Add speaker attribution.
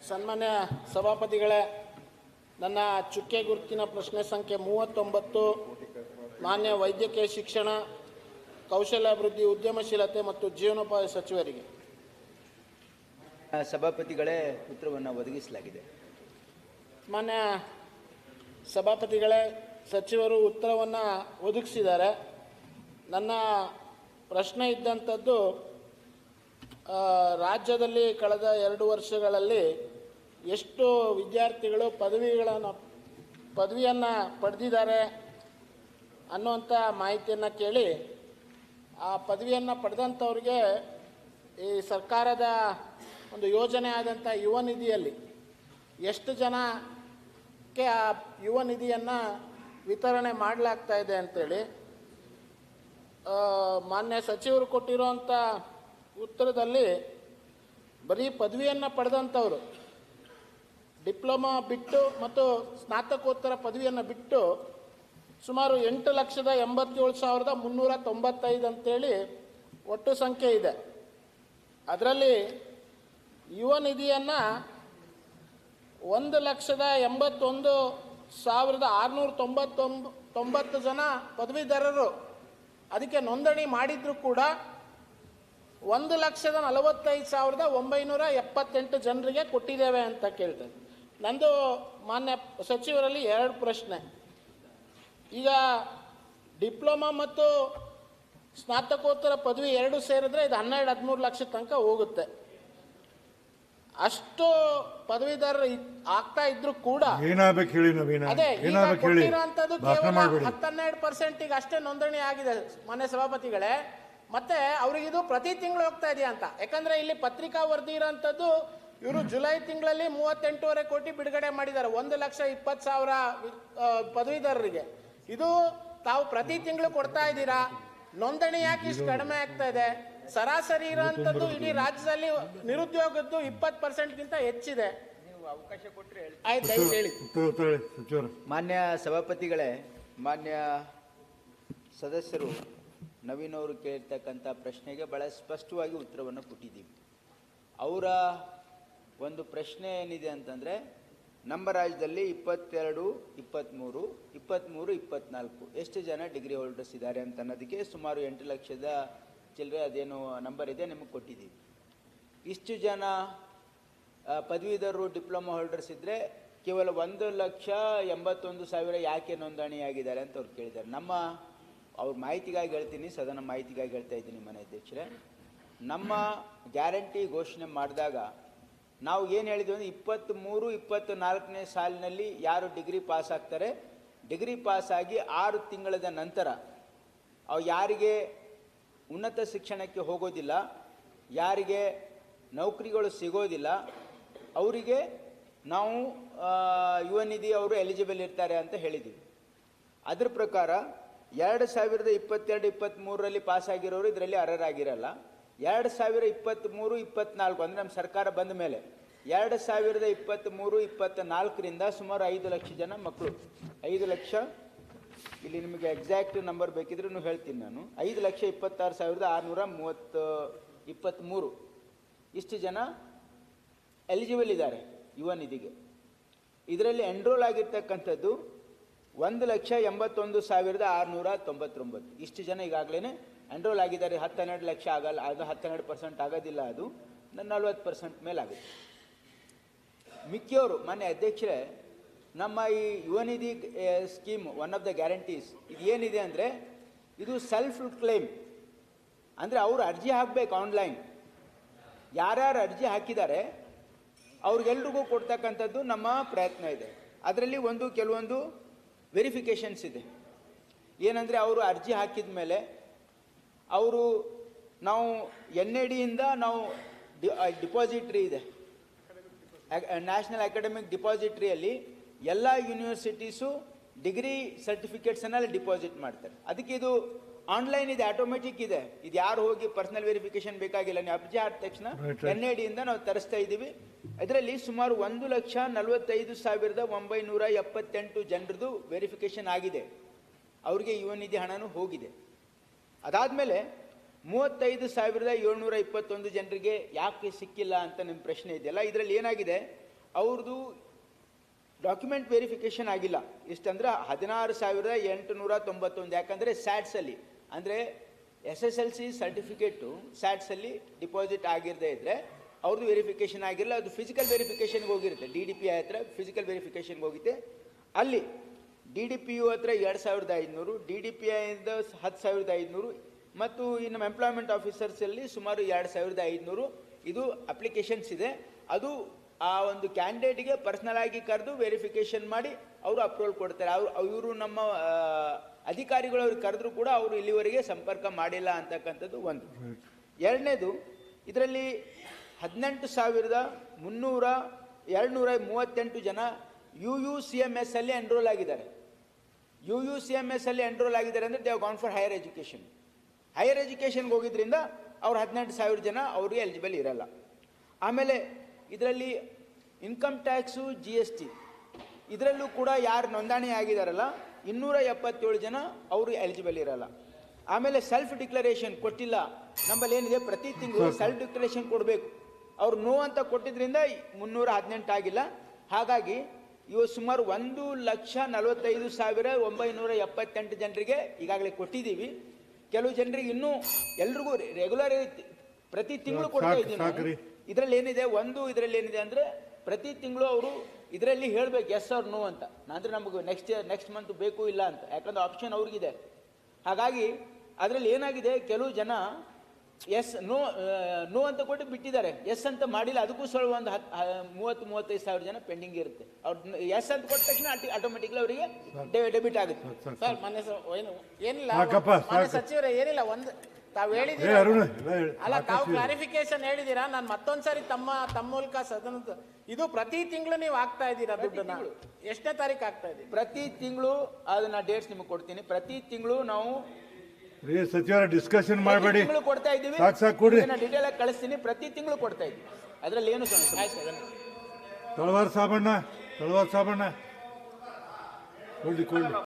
Speaker 1: ಸನ್ಮಾನ್ಯ ಸಭಾಪತಿಗಳೇ, ನನ್ನ ಚುಕ್ಕೆ ಗುರುತಿನ ಪ್ರಶ್ನೆ ಸಂಖ್ಯೆ 39 ಮಾನ್ಯ ವೈದ್ಯಕೀಯ ಶಿಕ್ಷಣ, ಕೌಶಲ್ಯಾಭಿವೃದ್ಧಿ, ಉದ್ಯಮಶೀಲತೆ ಮತ್ತು ಜೀವನೋಪಾಯ ಸಚಿವರಿಗೆ.
Speaker 2: ಸಭಾಪತಿಗಳೇ, ಉತ್ತರವನ್ನು ಒದಗಿಸಲಾಗಿದೆ.
Speaker 1: ಮಾನ್ಯ ಸಭಾಪತಿಗಳೇ, ಸಚಿವರು ಉತ್ತರವನ್ನು ಒದಗಿಸಿದ್ದಾರೆ. ನನ್ನ ಪ್ರಶ್ನೆ ಇದ್ದಂಥದ್ದು, ರಾಜ್ಯದಲ್ಲಿ ಕಳೆದ 2 ವರ್ಷಗಳಲ್ಲಿ ಎಷ್ಟು ವಿದ್ಯಾರ್ಥಿಗಳು ಪದವಿಯನ್ನು ಪಡೆದಿದ್ದಾರೆ ಅನ್ನುವಂಥ ಮಾಹಿತಿಯನ್ನು ಕೇಳಿ, ಆ ಪದವಿಯನ್ನು ಪಡೆದಂಥವ್ರಿಗೆ ಈ ಸರ್ಕಾರದ ಒಂದು ಯೋಜನೆ ಆದಂಥ ಯುವ ನಿಧಿಯಲ್ಲಿ ಎಷ್ಟು ಜನಕ್ಕೆ ಆ ಯುವ ನಿಧಿಯನ್ನು ವಿತರಣೆ ಮಾಡಲಾಗ್ತಾ ಇದೆ ಅಂತೇಳಿ ಮಾನ್ಯ ಸಚಿವರು ಕೊಟ್ಟಿರುವಂಥ ಉತ್ತರದಲ್ಲಿ ಬರೀ ಪದವಿಯನ್ನು ಪಡೆದಂಥವರು, ಡಿಪ್ಲೊಮಾ ಬಿಟ್ಟು ಮತ್ತು ಸ್ನಾತಕೋತ್ತರ ಪದವಿಯನ್ನು ಬಿಟ್ಟು ಸುಮಾರು 8,87,395 ಅಂತೇಳಿ ಒಟ್ಟು ಸಂಖ್ಯೆ ಇದೆ. ಅದರಲ್ಲಿ ಯುವ ನಿಧಿಯನ್ನು 1,81,690 ಜನ ಪದವೀಧರರು ಅದಕ್ಕೆ ನೋಂದಣಿ ಮಾಡಿದ್ರು ಕೂಡ 1,45,978 ಜನರಿಗೆ ಕೊಟ್ಟಿದ್ದೇವೆ ಅಂತ ಕೇಳ್ತೇನೆ. ನಂದು ಮಾನ್ಯ ಸಚಿವರಲ್ಲಿ 2 ಪ್ರಶ್ನೆ. ಈಗ ಡಿಪ್ಲೊಮಾ ಮತ್ತು ಸ್ನಾತಕೋತ್ತರ ಪದವಿ 2 ಸೇರಿದ್ರೆ ಇದು 12-13 ಲಕ್ಷ ತನಕ ಹೋಗುತ್ತೆ. ಅಷ್ಟು ಪದವೀಧರರು ಆಗ್ತಾ ಇದ್ರು ಕೂಡ ಅದೇ ಕೊಟ್ಟಿರೋಂಥದ್ದು ಕೇವಲ 10-12% ಅಷ್ಟೇ ನೋಂದಣಿ ಆಗಿದೆ ಮಾನ್ಯ ಸಭಾಪತಿಗಳೇ. ಮತ್ತೆ ಅವ್ರಿಗಿದು ಪ್ರತಿ ತಿಂಗಳು ಹೋಗ್ತಾ ಇದೆಯಾ ಅಂತ, ಯಾಕಂದ್ರೆ ಇಲ್ಲಿ ಪತ್ರಿಕಾ ವರದಿ ಇರೋಂಥದ್ದು ಇವರು ಜುಲೈ ತಿಂಗಳಲ್ಲಿ 38.5 ಕೋಟಿ ಬಿಡುಗಡೆ ಮಾಡಿದ್ದಾರೆ 1,20,000 ಪದವೀಧರರಿಗೆ. ಇದು ತಾವು ಪ್ರತಿ ತಿಂಗಳು ಕೊಡ್ತಾ ಇದ್ದೀರಾ, ನೋಂದಣಿ ಯಾಕೆ ಇಷ್ಟು ಕಡಿಮೆ ಆಗ್ತಾ ಇದೆ? ಸರಾಸರಿ ಇರೋಂಥದ್ದು ಇಡೀ ರಾಜ್ಯದಲ್ಲಿ ನಿರುದ್ಯೋಗದ್ದು 20%ಗಿಂತ ಹೆಚ್ಚಿದೆ.
Speaker 2: ಅವಕಾಶ ಕೊಟ್ಟರೆ
Speaker 1: ಆಯ್ತು, ದಯವಿಟ್ಟು ಹೇಳಿ.
Speaker 2: ಮಾನ್ಯ ಸಭಾಪತಿಗಳೇ, ಮಾನ್ಯ ಸದಸ್ಯರು ನವೀನ್ ಅವರು ಕೇಳಿರ್ತಕ್ಕಂಥ ಪ್ರಶ್ನೆಗೆ ಬಹಳ ಸ್ಪಷ್ಟವಾಗಿ ಉತ್ತರವನ್ನು ಕೊಟ್ಟಿದ್ದೀವಿ. ಅವರ ಒಂದು ಪ್ರಶ್ನೆ ಏನಿದೆ ಅಂತಂದರೆ, ನಮ್ಮ ರಾಜ್ಯದಲ್ಲಿ 22, 23, 24 ಎಷ್ಟು ಜನ ಡಿಗ್ರಿ ಹೋಲ್ಡರ್ಸ್ ಇದ್ದಾರೆ ಅಂತ ಅನ್ನೋದಕ್ಕೆ ಸುಮಾರು 8 ಲಕ್ಷದ ಚಿಲ್ಲರೆ ಅದೇನು ನಂಬರ್ ಇದೆ ನಿಮಗೆ ಕೊಟ್ಟಿದ್ದೀವಿ. ಇಷ್ಟು ಜನ ಪದವೀಧರರು ಡಿಪ್ಲೊಮಾ ಹೋಲ್ಡರ್ಸ್ ಇದ್ದರೆ ಕೇವಲ 1,81,000 ಯಾಕೆ ನೋಂದಣಿಯಾಗಿದ್ದಾರೆ ಅಂತ ಅವ್ರು ಕೇಳಿದ್ದಾರೆ. ಅವ್ರ ಮಾಹಿತಿಗಾಗಿ ಹೇಳ್ತೀನಿ, ಸದನ ಮಾಹಿತಿಗಾಗಿ ಹೇಳ್ತಾ ಇದ್ದೀನಿ ಮನೆ ಅಧ್ಯಕ್ಷರೇ. ನಮ್ಮ ಗ್ಯಾರಂಟಿ ಘೋಷಣೆ ಮಾಡಿದಾಗ ನಾವು ಏನು ಹೇಳಿದ್ವಿ ಅಂದರೆ 23-24ನೇ ಸಾಲಿನಲ್ಲಿ ಯಾರು ಡಿಗ್ರಿ ಪಾಸ್ ಆಗ್ತಾರೆ, ಡಿಗ್ರಿ ಪಾಸ್ ಆಗಿ 6 ತಿಂಗಳ ನಂತರ ಯಾರಿಗೆ ಉನ್ನತ ಶಿಕ್ಷಣಕ್ಕೆ ಹೋಗೋದಿಲ್ಲ, ಯಾರಿಗೆ ನೌಕರಿಗಳು ಸಿಗೋದಿಲ್ಲ, ಅವರಿಗೆ ನಾವು ಯುವ ನಿಧಿ ಅವರು ಎಲಿಜಿಬಲ್ ಇರ್ತಾರೆ ಅಂತ ಹೇಳಿದ್ದೀವಿ. ಅದ್ರ ಪ್ರಕಾರ 2022-23ರಲ್ಲಿ ಪಾಸ್ ಆಗಿರೋರು ಇದರಲ್ಲಿ ಅರ್ಹರಾಗಿರಲ್ಲ. 2023-24 ಅಂದರೆ ನಮ್ಮ ಸರ್ಕಾರ ಬಂದ ಮೇಲೆ 2023-24ರಿಂದ ಸುಮಾರು 5 ಲಕ್ಷ ಜನ ಮಕ್ಕಳು, 5 ಲಕ್ಷ, ಇಲ್ಲಿ ನಿಮಗೆ ಎಕ್ಸಾಕ್ಟ್ ನಂಬರ್ ಬೇಕಿದ್ರೂ ಹೇಳ್ತೀನಿ ನಾನು, 5,26,623 ಇಷ್ಟು ಜನ ಎಲಿಜಿಬಲ್ ಇದ್ದಾರೆ ಯುವ ನಿಧಿಗೆ. ಇದರಲ್ಲಿ ಎನ್ರೋಲ್ ಆಗಿರ್ತಕ್ಕಂಥದ್ದು 1,81,699 ಇಷ್ಟು ಜನ ಈಗಾಗಲೇ ಎನ್ರೋಲ್ ಆಗಿದ್ದಾರೆ. 10-12 ಲಕ್ಷ ಆಗಲ್ಲ, ಅದು 12% ಆಗೋದಿಲ್ಲ, ಅದು 40% ಮೇಲಾಗುತ್ತೆ. ಮಿಕ್ಕಿಯವರು ಮಾನ್ಯ ಅಧ್ಯಕ್ಷರೇ, ನಮ್ಮ ಈ Yuva Nidhi scheme one of the guarantees ಇದು ಏನಿದೆ ಅಂದರೆ, ಇದು ಸೆಲ್ಫ್ ಕ್ಲೇಮ್ ಅಂದರೆ ಅವರು ಅರ್ಜಿ ಹಾಕಬೇಕು ಆನ್ಲೈನ್. ಯಾರ್ಯಾರು ಅರ್ಜಿ ಹಾಕಿದ್ದಾರೆ ಅವ್ರಿಗೆಲ್ರಿಗೂ ಕೊಡ್ತಕ್ಕಂಥದ್ದು ನಮ್ಮ ಪ್ರಯತ್ನ ಇದೆ. ಅದರಲ್ಲಿ ಕೆಲವೊಂದು ವೆರಿಫಿಕೇಷನ್ಸ್ ಇದೆ. ಏನಂದರೆ ಅವರು ಅರ್ಜಿ ಹಾಕಿದ ಮೇಲೆ ನಾವು NADಯಿಂದ ನಾವು ಡಿಪಾಸಿಟ್ರಿ ಇದೆ, ನ್ಯಾಷನಲ್ ಅಕಾಡೆಮಿಕ್ ಡಿಪಾಸಿಟ್ರಿಯಲ್ಲಿ ಎಲ್ಲ ಯೂನಿವರ್ಸಿಟೀಸು ಡಿಗ್ರಿ ಸರ್ಟಿಫಿಕೇಟ್ಸನ್ನೆಲ್ಲ ಡಿಪಾಸಿಟ್ ಮಾಡ್ತಾರೆ. ಅದಕ್ಕೆ ಇದು ಆನ್ಲೈನ್ ಇದೆ, ಆಟೋಮೆಟಿಕ್ ಇದೆ. ಇದು ಯಾರು ಹೋಗಿ ಪರ್ಸನಲ್ ವೆರಿಫಿಕೇಶನ್ ಬೇಕಾಗಿಲ್ಲ. ನೀವು ಅರ್ಜಿ ಆದ ತಕ್ಷಣ NADಯಿಂದ ನಾವು ತರಿಸ್ತಾ ಇದ್ದೀವಿ. ಇದರಲ್ಲಿ ಸುಮಾರು 1,45,978 ಜನರದು ವೆರಿಫಿಕೇಶನ್ ಆಗಿದೆ, ಅವರಿಗೆ ಯುವ ನಿಧಿ ಹಣನೂ ಹೋಗಿದೆ. ಅದಾದಮೇಲೆ 35,721 ಜನರಿಗೆ ಯಾಕೆ ಸಿಕ್ಕಿಲ್ಲ ಅಂತ ನಿಮ್ಮ ಪ್ರಶ್ನೆ ಇದೆಯಲ್ಲ, ಇದರಲ್ಲಿ ಏನಾಗಿದೆ, ಅವ್ರದ್ದು ಡಾಕ್ಯುಮೆಂಟ್ ವೆರಿಫಿಕೇಶನ್ ಆಗಿಲ್ಲ. ಇಷ್ಟಂದ್ರೆ 16,891. ಯಾಕಂದರೆ ಸ್ಯಾಟ್ಸಲ್ಲಿ ಅಂದರೆ SSLC ಸರ್ಟಿಫಿಕೇಟು ಸ್ಯಾಟ್ಸಲ್ಲಿ ಡಿಪಾಸಿಟ್ ಆಗಿರದೇ ಇದ್ದರೆ ಅವ್ರದ್ದು ವೆರಿಫಿಕೇಶನ್ ಆಗಿರಲ್ಲ. ಅದು ಫಿಸಿಕಲ್ ವೆರಿಫಿಕೇಷನ್ಗೆ ಹೋಗಿರುತ್ತೆ. DDPI ಹತ್ರ ಫಿಸಿಕಲ್ ವೆರಿಫಿಕೇಷನ್ಗೆ ಹೋಗಿದೆ. ಅಲ್ಲಿ DDPU ಹತ್ರ 2,500, DDPIಯಿಂದ 10,500 ಮತ್ತು ಇನ್ನು ಎಂಪ್ಲಾಯ್ಮೆಂಟ್ ಆಫೀಸರ್ಸಲ್ಲಿ ಸುಮಾರು 2,500 ಇದು ಅಪ್ಲಿಕೇಶನ್ಸ್ ಇದೆ. ಅದು ಆ ಒಂದು ಕ್ಯಾಂಡಿಡೇಟ್ಗೆ ಪರ್ಸನಲ್ ಆಗಿ ಕರೆದು ವೆರಿಫಿಕೇಶನ್ ಮಾಡಿ ಅವರು ಅಪ್ರೂವಲ್ ಕೊಡ್ತಾರೆ. ಇವರು ನಮ್ಮ ಅಧಿಕಾರಿಗಳು ಅವ್ರಿಗೆ ಕರೆದ್ರು ಕೂಡ ಅವರು ಇಲ್ಲಿವರೆಗೆ ಸಂಪರ್ಕ ಮಾಡಿಲ್ಲ ಅಂತಕ್ಕಂಥದ್ದು ಒಂದು. ಎರಡನೇದು, ಇದರಲ್ಲಿ 18,238 ಜನ UUCMS ಅಲ್ಲಿ ಎನ್ರೋಲ್ ಆಗಿದ್ದಾರೆ. UUCMS ಅಲ್ಲಿ ಎನ್ರೋಲ್ ಆಗಿದ್ದಾರೆ ಅಂದರೆ they have gone for higher education. Higher ಎಜುಕೇಷನ್ಗೆ ಹೋಗಿದ್ರಿಂದ ಅವ್ರು 18,000 ಜನ ಅವ್ರಿಗೆ ಎಲಿಜಿಬಲ್ ಇರಲ್ಲ. ಆಮೇಲೆ ಇದರಲ್ಲಿ ಇನ್ಕಮ್ ಟ್ಯಾಕ್ಸು GST ಇದರಲ್ಲೂ ಕೂಡ ಯಾರು ನೋಂದಣಿ ಆಗಿದ್ದಾರಲ್ಲ 277 ಜನ ಅವರು ಎಲಿಜಿಬಲ್ ಇರಲ್ಲ. ಆಮೇಲೆ ಸೆಲ್ಫ್ ಡಿಕ್ಲರೇಷನ್ ಕೊಟ್ಟಿಲ್ಲ. ನಮ್ಮಲ್ಲಿ ಏನಿದೆ, ಪ್ರತಿ ತಿಂಗಳು ಸೆಲ್ಫ್ ಡಿಕ್ಲರೇಷನ್ ಕೊಡಬೇಕು. ಅವ್ರು ನೋ ಅಂತ ಕೊಟ್ಟಿದ್ರಿಂದ 318 ಆಗಿಲ್ಲ. ಹಾಗಾಗಿ ಇವು ಸುಮಾರು 1,45,978 ಜನರಿಗೆ ಈಗಾಗಲೇ ಕೊಟ್ಟಿದ್ದೀವಿ. ಕೆಲವು ಜನರಿಗೆ ಇನ್ನೂ ಎಲ್ರಿಗೂ ರೆಗ್ಯುಲರ್ ಪ್ರತಿ ತಿಂಗಳು ಕೊಡ್ತಾ ಇದ್ದೀವಿ. ಇದರಲ್ಲಿ ಏನಿದೆ, ಇದರಲ್ಲಿ ಏನಿದೆ ಅಂದರೆ ಪ್ರತಿ ತಿಂಗಳು ಅವರು ಇದರಲ್ಲಿ ಹೇಳಬೇಕು ಎಸ್ ಆರ್ ನೋ ಅಂತ. ಅಂದರೆ ನಮಗೆ ನೆಕ್ಸ್ಟ್ ಮಂತ್ ಬೇಕು ಇಲ್ಲ ಅಂತ. ಯಾಕಂದ್ರೆ ಆಪ್ಷನ್ ಅವ್ರಿಗಿದೆ. ಹಾಗಾಗಿ ಅದರಲ್ಲಿ ಏನಾಗಿದೆ, ಕೆಲವು ಜನ ಎಸ್ ನೋ ಅಂತ ಕೊಟ್ಟು ಬಿಟ್ಟಿದ್ದಾರೆ, ಎಸ್ ಅಂತ ಮಾಡಿಲ್ಲ. ಅದಕ್ಕೂ ಸ್ವಲ್ಪ ಒಂದು 30,000-35 ಸಾವಿರ ಜನ ಪೆಂಡಿಂಗ್ ಇರುತ್ತೆ. ಅವ್ರು ಎಸ್ ಅಂತ ಕೊಟ್ಟ ತಕ್ಷಣ ಆಟೋಮೆಟಿಕ್ಲಿ ಅವರಿಗೆ ಡೆಬಿಟ್ ಆಗುತ್ತೆ.
Speaker 1: ಸರ್ ಮೊನ್ನೆ ಏನಿಲ್ಲ ಸಚಿವರೇ, ಏನಿಲ್ಲ ಒಂದು ತಾವು ಹೇಳಿದ್ದೀರಾ ಅಲ್ಲ, ತಾವು ಕ್ಲಾರಿಫಿಕೇಶನ್ ಹೇಳಿದ್ದೀರಾ. ನಾನು ಮತ್ತೊಂದ್ಸರಿ ತಮ್ಮ ಮೂಲಕ ಸದನದ ಇದು ಪ್ರತಿ ತಿಂಗಳು ನೀವು ಆಗ್ತಾ ಇದ್ದೀರಾ ದುಡ್ಡನ್ನ? ಎಷ್ಟನೇ ತಾರೀಕು ಆಗ್ತಾ ಇದ್ದೀವಿ?
Speaker 2: ಪ್ರತಿ ತಿಂಗಳು ಅದನ್ನ ಡೇಟ್ಸ್ ನಿಮಗೆ ಕೊಡ್ತೀನಿ. ಪ್ರತಿ ತಿಂಗಳು ನಾವು
Speaker 3: ಸಚಿವರ ಡಿಸ್ಕಷನ್ ಮಾಡಬೇಡಿ,
Speaker 2: ಕೊಡ್ತಾ ಇದ್ದೀವಿ. ಡೀಟೇಲ್ ಆಗಿ ಕಳಿಸ್ತೀನಿ. ಪ್ರತಿ ತಿಂಗಳು ಕೊಡ್ತಾ ಇದ್ದೀವಿ. ಅದರಲ್ಲಿ ಏನು ಸಮಸ್ಯೆ.
Speaker 3: ತಳವಾರ ಸಾಬಣ್ಣ ಕೊಡ್ಲಿ